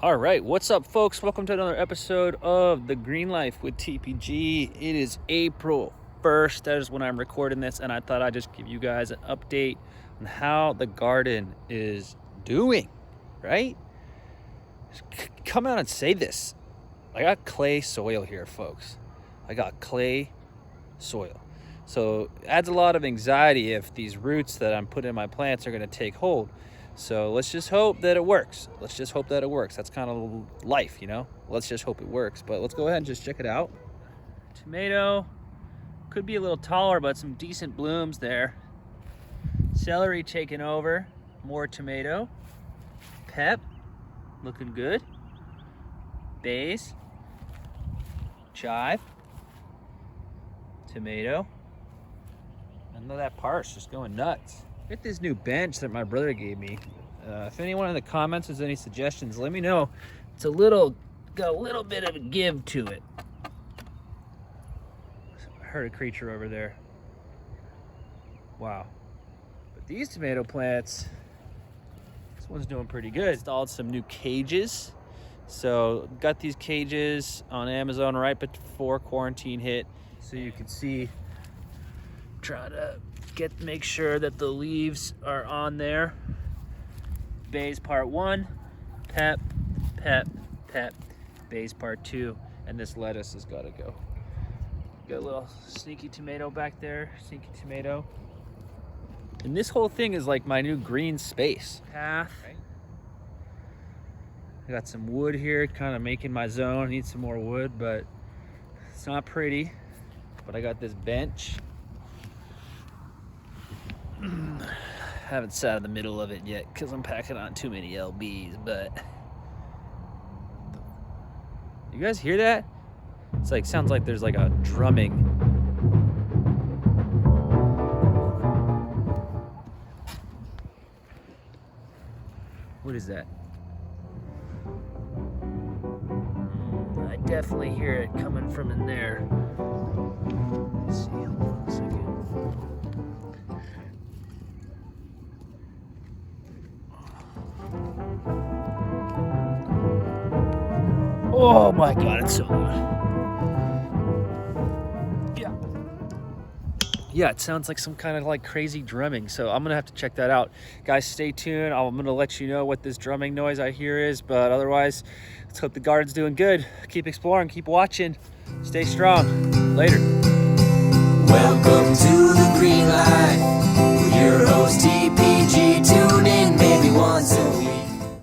All right, what's up, folks? Welcome to another episode of The Green Life with TPG. It is April 1st. That is when I'm recording this, and I thought I'd just give you guys an update on how the garden is doing, right? Come out and say this. I got clay soil here, folks. I got clay soil. So it adds a lot of anxiety if these roots that I'm putting in my plants are going to take hold. So let's just hope that it works. That's kind of life, you know? Let's just hope it works. But let's go ahead and just check it out. Tomato could be a little taller, but some decent blooms there. Celery taking over. More tomato. Pep, looking good. Bays. Chive. Tomato. I know that par's just going nuts. Get this new bench that my brother gave me. If anyone in the comments has any suggestions, let me know. It's got a little bit of a give to it. I heard a creature over there. Wow. But these tomato plants, this one's doing pretty good. Installed some new cages. So got these cages on Amazon right before quarantine hit. So you can see, trying to make sure that the leaves are on there. Bays part 1, pep, pep, pep. Bays part 2, and this lettuce has got to go. Got a little sneaky tomato back there, sneaky tomato. And this whole thing is like my new green space. Path. I got some wood here, kind of making my zone. I need some more wood, but it's not pretty. But I got this bench. Haven't sat in the middle of it yet because I'm packing on too many LBs, but you guys hear that? It's like, sounds like there's like a drumming. What is that? I definitely hear it coming from in there. Let's see, hold on a second. Oh my God, it's so loud. Yeah, it sounds like some kind of like crazy drumming. So I'm gonna have to check that out. Guys, stay tuned. I'm gonna let you know what this drumming noise I hear is, but otherwise, let's hope the garden's doing good. Keep exploring, keep watching. Stay strong. Later. Welcome to the Green Life with your host TPG. Tune in maybe once a week.